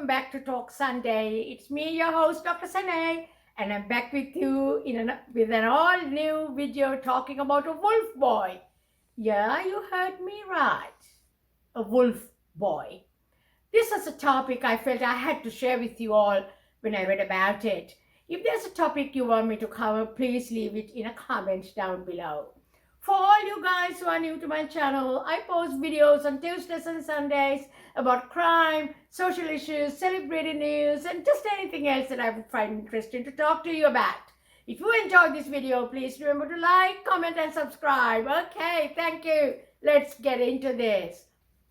welcome back to Talk Sunday. It's me, your host, Dr. Sanay, and I'm back with you with an all-new video talking about a wolf boy. Yeah, you heard me right. A wolf boy. This is a topic I felt I had to share with you all when I read about it. If there's a topic you want me to cover, please leave it in a comment down below. For all you guys who are new to my channel, I post videos on Tuesdays and Sundays about crime, social issues, celebrity news, and just anything else that I would find interesting to talk to you about. If you enjoyed this video, please remember to like, comment, and subscribe. Okay, thank you. Let's get into this.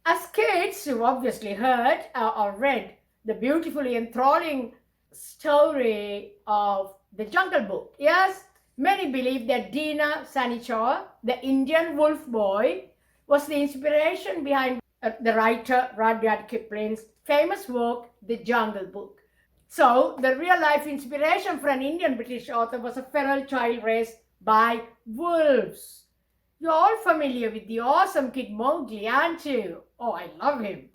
As kids, you've obviously heard or read the beautifully enthralling story of the Jungle Book. Yes? Many believe that Dina Sanichar, the Indian wolf boy, was the inspiration behind the writer Rudyard Kipling's famous work, The Jungle Book. So, the real-life inspiration for an Indian-British author was a feral child raised by wolves. You're all familiar with the awesome kid Mowgli, aren't you? Oh, I love him.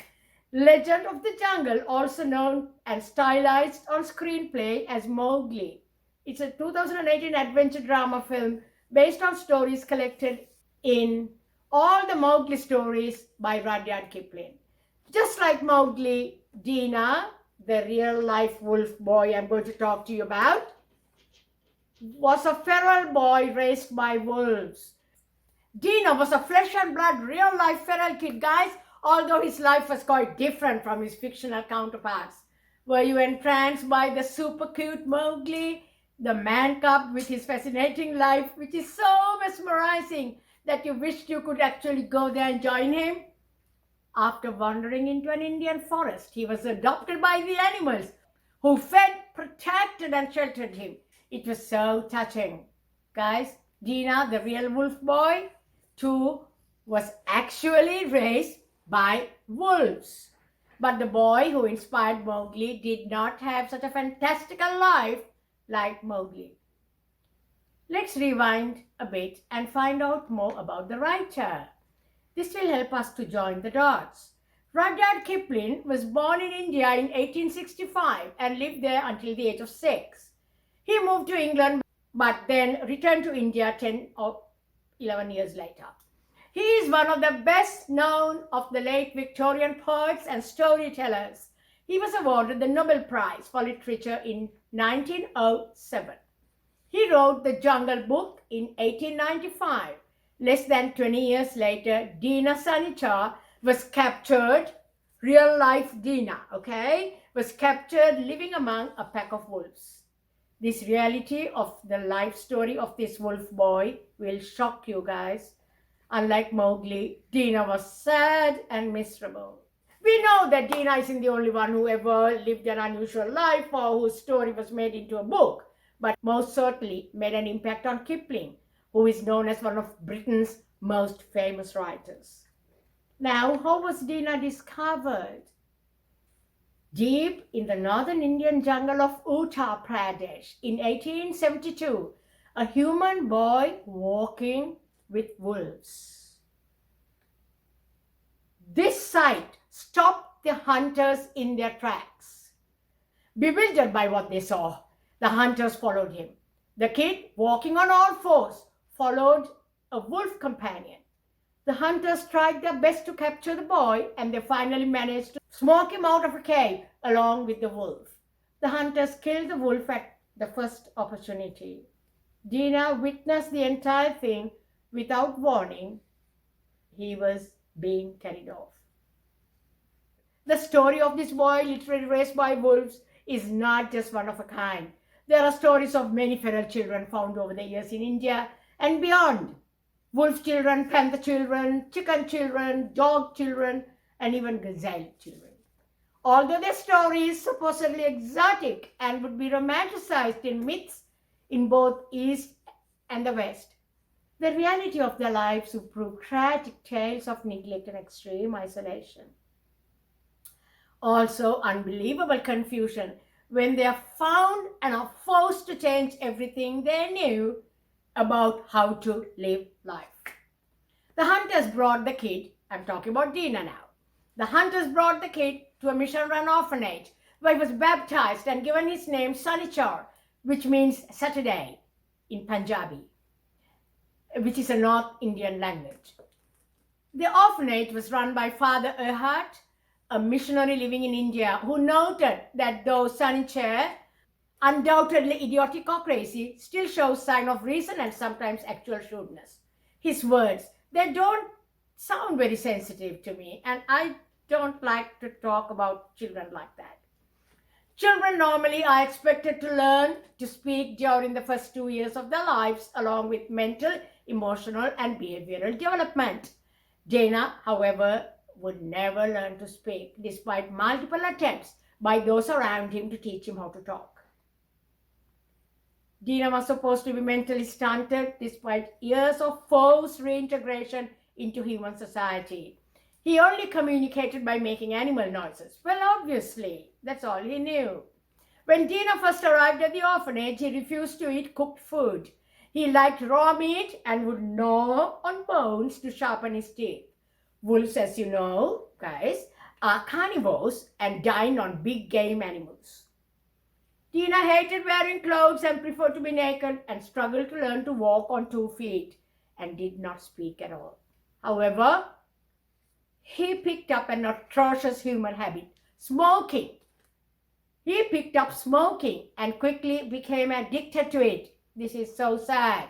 Legend of the Jungle, also known and stylized on screenplay as Mowgli. It's a 2018 adventure drama film based on stories collected in all the Mowgli stories by Rudyard Kipling. Just like Mowgli, Dina, the real-life wolf boy I'm going to talk to you about, was a feral boy raised by wolves. Dina was a flesh and blood, real-life feral kid, guys, although his life was quite different from his fictional counterparts. Were you entranced by the super cute Mowgli? The man cub with his fascinating life, which is so mesmerizing that you wished you could actually go there and join him? After wandering into an Indian forest, he was adopted by the animals who fed, protected, and sheltered him. It was so touching. Guys, Dina, the real wolf boy, too, was actually raised by wolves. But the boy who inspired Mowgli did not have such a fantastical life like Mowgli. Let's rewind a bit and find out more about the writer. This will help us to join the dots. Rudyard Kipling was born in India in 1865 and lived there until the age of 6. He moved to England but then returned to India 10 or 11 years later. He is one of the best known of the late Victorian poets and storytellers. He was awarded the Nobel Prize for Literature in 1907. He wrote The Jungle Book in 1895. Less than 20 years later, Dina Sanichar was captured, real-life Dina, was captured living among a pack of wolves. This reality of the life story of this wolf boy will shock you guys. Unlike Mowgli, Dina was sad and miserable. We know that Dina isn't the only one who ever lived an unusual life or whose story was made into a book, but most certainly made an impact on Kipling, who is known as one of Britain's most famous writers. Now, how was Dina discovered? Deep in the northern Indian jungle of Uttar Pradesh in 1872, a human boy walking with wolves. This sight stopped the hunters in their tracks. Bewildered by what they saw, the hunters followed him. The kid, walking on all fours, followed a wolf companion. The hunters tried their best to capture the boy, and they finally managed to smoke him out of a cave along with the wolf. The hunters killed the wolf at the first opportunity. Dina witnessed the entire thing without warning. He was being carried off. The story of this boy literally raised by wolves is not just one of a kind. There are stories of many feral children found over the years in India and beyond. Wolf children, panther children, chicken children, dog children, and even gazelle children. Although their story is supposedly exotic and would be romanticized in myths in both East and the West, the reality of their lives would prove tragic tales of neglect and extreme isolation. Also, unbelievable confusion when they are found and are forced to change everything they knew about how to live life. The hunters brought the kid, I'm talking about Dina now. The hunters brought the kid to a mission-run orphanage where he was baptized and given his name Sanichar, which means Saturday in Punjabi, which is a North Indian language. The orphanage was run by Father Erhard, a missionary living in India, who noted that though Sanichar, undoubtedly idiotic or crazy, still shows sign of reason and sometimes actual shrewdness. His words, they don't sound very sensitive to me, and I don't like to talk about children like that. Children normally are expected to learn to speak during the first 2 years of their lives, along with mental, emotional, and behavioral development. Dina, however, would never learn to speak, despite multiple attempts by those around him to teach him how to talk. Dina was supposed to be mentally stunted despite years of forced reintegration into human society. He only communicated by making animal noises. Well, obviously, that's all he knew. When Dina first arrived at the orphanage, he refused to eat cooked food. He liked raw meat and would gnaw on bones to sharpen his teeth. Wolves, as you know, guys, are carnivores and dine on big game animals. Dina hated wearing clothes and preferred to be naked and struggled to learn to walk on 2 feet and did not speak at all. However, he picked up an atrocious human habit, smoking. He picked up smoking and quickly became addicted to it. This is so sad.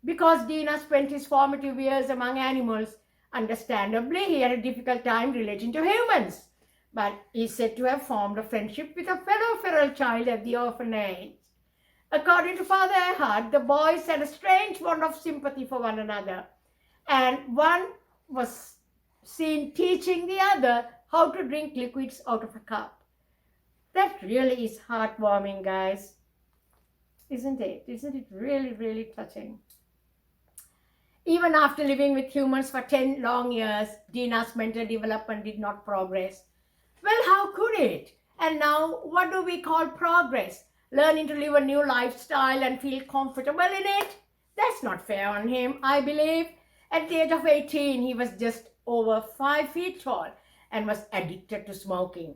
Because Dina spent his formative years among animals, understandably, he had a difficult time relating to humans. But he's said to have formed a friendship with a fellow feral child at the orphanage. According to Father Erhard, the boys had a strange bond of sympathy for one another, and one was seen teaching the other how to drink liquids out of a cup. That really is heartwarming, guys. Isn't it? Isn't it really, really touching? Even after living with humans for 10 long years, Dina's mental development did not progress. Well, how could it? And now, what do we call progress? Learning to live a new lifestyle and feel comfortable in it? That's not fair on him, I believe. At the age of 18, he was just over 5 feet tall and was addicted to smoking.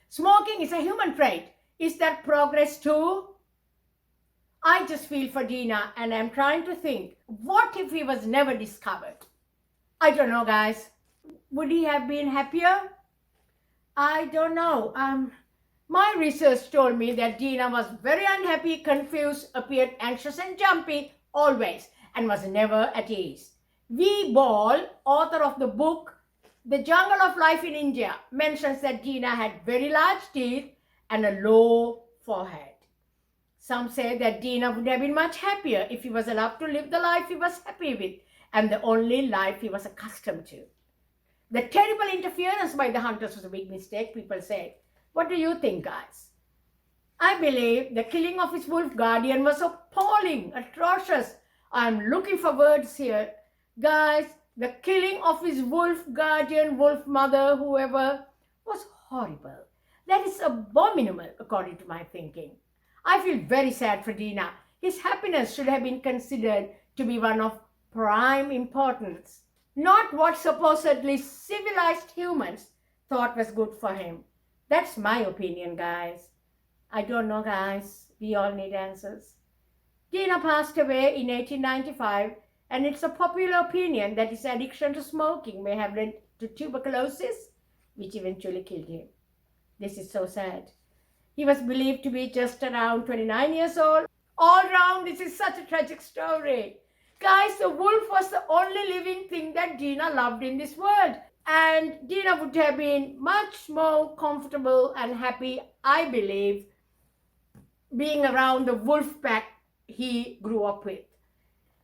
Smoking is a human trait. Is that progress too? I just feel for Dina, and I'm trying to think, what if he was never discovered? I don't know, guys. Would he have been happier? I don't know. My research told me that Dina was very unhappy, confused, appeared anxious and jumpy always, and was never at ease. V. Ball, author of the book The Jungle of Life in India, mentions that Dina had very large teeth and a low forehead. Some say that Dina would have been much happier if he was allowed to live the life he was happy with and the only life he was accustomed to. The terrible interference by the hunters was a big mistake, people say. What do you think, guys? I believe the killing of his wolf guardian was appalling, atrocious. I'm looking for words here. Guys, the killing of his wolf guardian, wolf mother, whoever, was horrible. That is abominable, according to my thinking. I feel very sad for Dina. His happiness should have been considered to be one of prime importance, not what supposedly civilized humans thought was good for him. That's my opinion, guys. I don't know, guys. We all need answers. Dina passed away in 1895, and it's a popular opinion that his addiction to smoking may have led to tuberculosis, which eventually killed him. This is so sad. He was believed to be just around 29 years old. All round, this is such a tragic story. Guys, the wolf was the only living thing that Dina loved in this world. And Dina would have been much more comfortable and happy, I believe, being around the wolf pack he grew up with.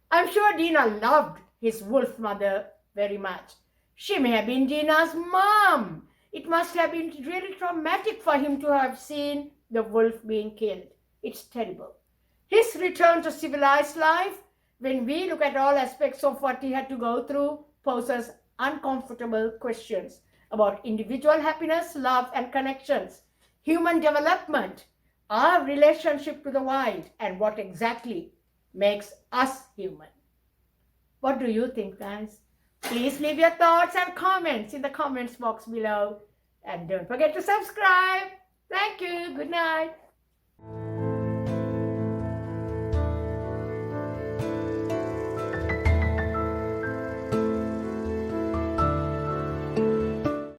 I'm sure Dina loved his wolf mother very much. She may have been Dina's mom. It must have been really traumatic for him to have seen the wolf being killed. It's terrible. His return to civilized life, when we look at all aspects of what he had to go through, poses uncomfortable questions about individual happiness, love, and connections, human development, our relationship to the wild, and what exactly makes us human. What do you think, guys? Please leave your thoughts and comments in the comments box below. And don't forget to subscribe. Thank you. Good night.